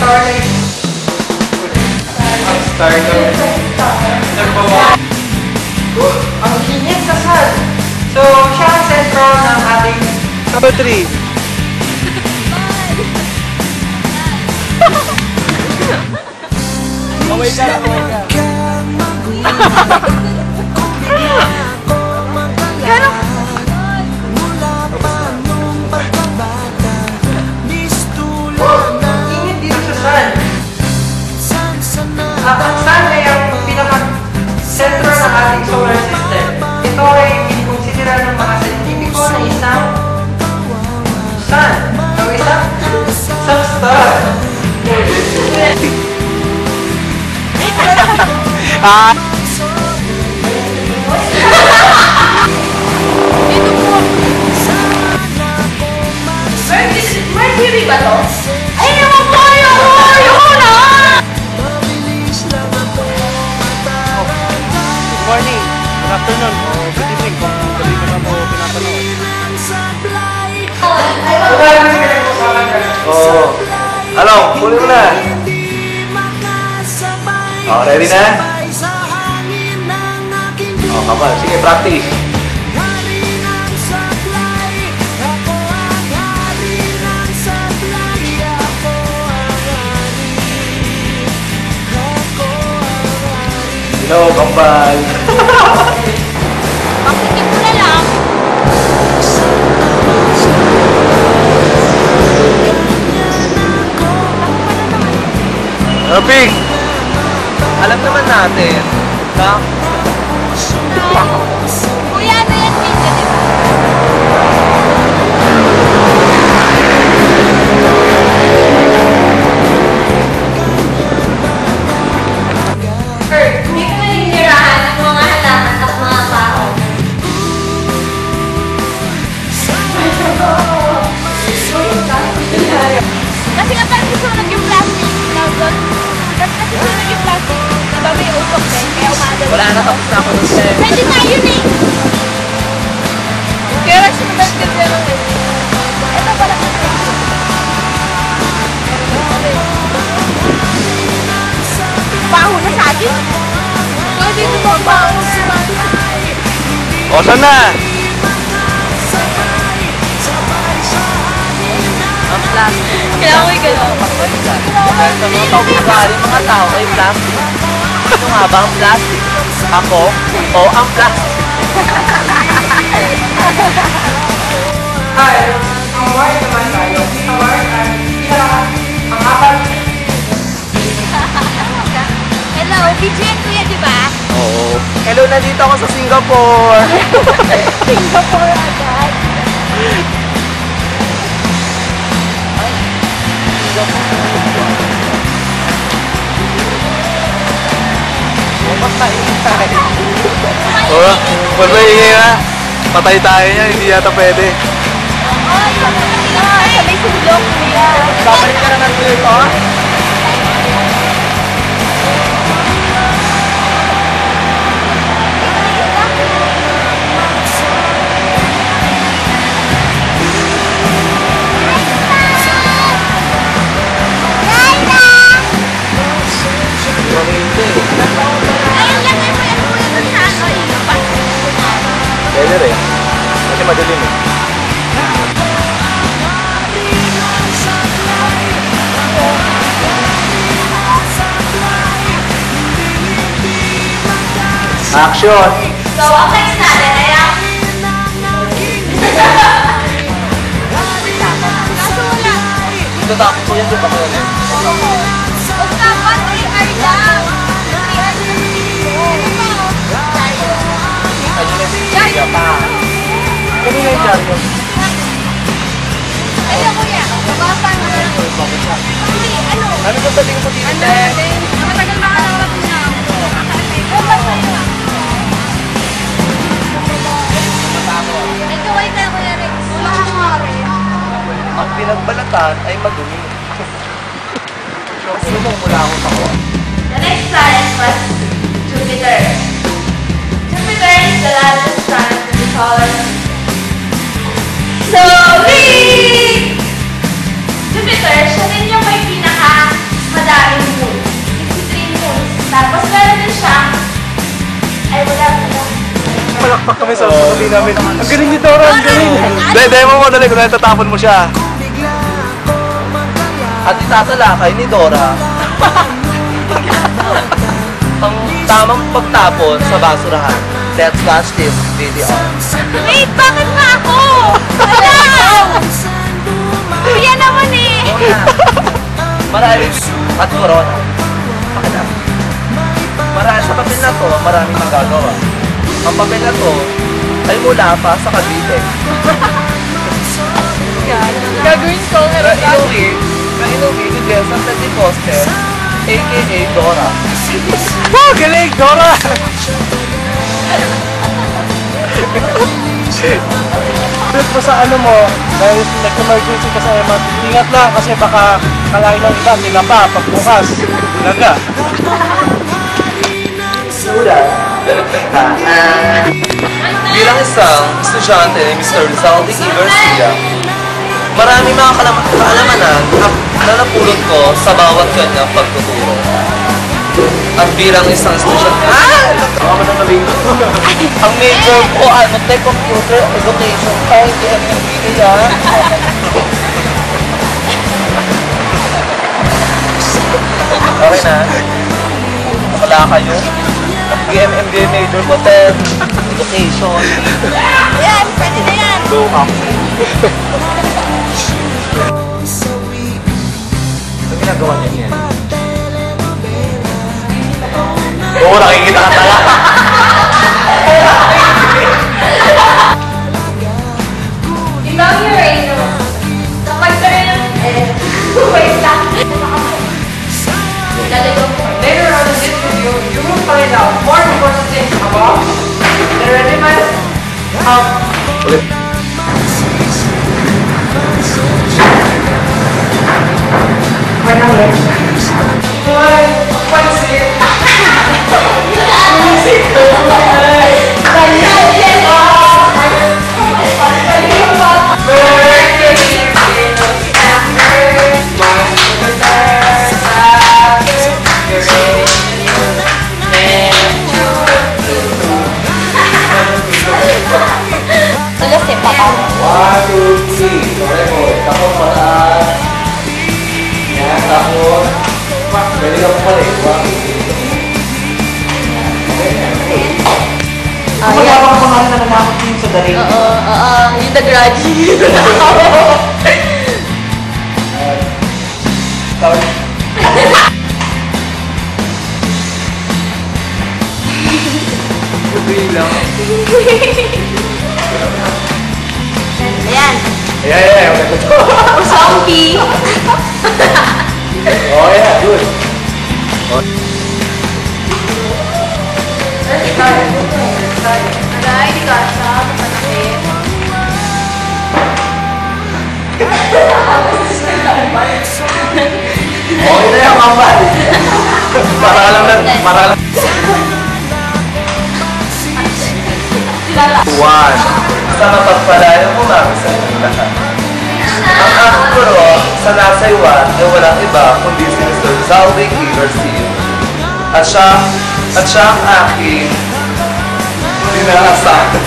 Starlight. Starlight. Nagbawa. Ang init sa sun. So, siya ang sentro ng ating... Number 3. Away ka lang, away ka. Init dito sa sun. Ang sun ay ang pinaka-sentro ng ating solar system. Ito ay kinonsidera ng mga scientifico na isang sun. O isang star. Ah! Dito po. Mercury ba to? Ay, naman po! Ayoko na! Good morning. Good afternoon. Good evening. Kung gabi mo na mo pinapanood. Oo. Hello, huli mo na. Oh, ready na? Oh, kapal. Sige, practice. Hello, kapal. Makinig ko na lang. Pig! Alam naman natin na Kuya, ano yan? Video, di ba? Kurt, hindi ko naninirahan ng mga halaman at mga tao. Kasi nga parang susunod yung plastic. Kasi susunod yung plastic. Diba may usok din? Kaya umagal. wala na, tapos na ako dun sa... Pwede na yun eh. Kaya sinunod ka dyan lang eh. Ito pala ka na. Baho na sa akin. Kasi ito ba baho sa akin? O, saan na? Ang plastic. Kailangan ko yung gano'n. Sa mga pag-ugali, mga tao ay plastic. Ito nga ba ang plastic? Ako o ang plastic? Hi, ang award naman tayo. Ang award ay pinaka-apat. Hello, BGN kuya, di ba? Oo. Hello, nandito ako sa Singapore. Singapore agad. Oo, wala ba ingay na? Patay tayo niya, hindi yata pwede. Ay, sabay sulok kuya. Babalik ka na ng tuloy ko? Pwede rin. Kasi madilim eh. Action! So, ang text natin ay ang... Kaso wala. Ito tapos ko yan, di ba ko ulit? Huwag ka pa, 3R lang. 3R Kaya pa. Kanina yung Jaryo. Ayun kuya, mababa na. Hindi, ano? Ano ba sabihin mo dito? Ano din? Matagal makaharap niya. Mababa na. Ikaw ay kaya kuya Rex. Wala kang mare. Ang pinagbalatan ay madumi. So, sumong mula ako ako. The next planet was Jupiter. Jupiter is the largest planet in the solar system. So, Jupiter, siya din yung may pinaka namin sa huli namin. Ang galing ni Dora, ang galing. Demo mo dali kung tatapon mo siya. At itatalakay ni Dora ang tamang pagtapon sa basurahan. Let's watch this video. Wait, bakit nga ako? Wala! Kuya naman eh! Marami at corona. Pakilam. Marami sa papel na to, maraming magagawa. Ang papel na to ay mula pa sa Cavite. Gagawin ko Kainuwi ni Jessa Pentecoste, a.k.a. Dora. Oh, galing, Dora! Tulad mo sa ano mo, dahil nag-emergency ka sa MRT, ingat lang kasi baka kalain ng iba, nila pa, pagbukas, laga. Bilang isang estudyante ni Mr. Rizaldi E. Garcia, marami mga kaalamanan na napulot ko sa bawat kanyang pagtuturo. At bilang isang estudyante, ang major ko ay computer education. Ay, hindi ang nabili Okay na. Wala kayo. MBA major ko, education. Yan, pwede na yan! Go up. Ito ginagawa niya yan. Oo, nakikita ka talaga. Ikaw yung Reno. Kapag ka rin ang... wait lang. Lalagyan ko. Later on in this video, you will find out more important things about the regiment of Tulos eh, papa. 1, 2, 3. Sorry mo. Tapos mataas. Yan, tapos. Pwede ka pumalik. 1, 2, 3. Magagawa ko mga na nanakot din sa daring. Yung The Grudge. lang. Ayan. Ayan. Zombie. Oh, yeah, good. Wala, hindi ka siya. Mapanakit. Okay na yung kampal. Para lang. One. Sa mapagpalayan mo namin sa inyong lahat. Ang aking guro sa Nasaywan ay walang iba kundi si Mr. Rizaldi E. Garcia. At siya ang aking dinaasahan.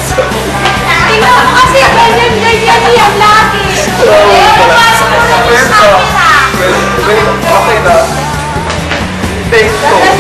Tingnan mo kasi ganyan niya lagi. Okay na. Thank you.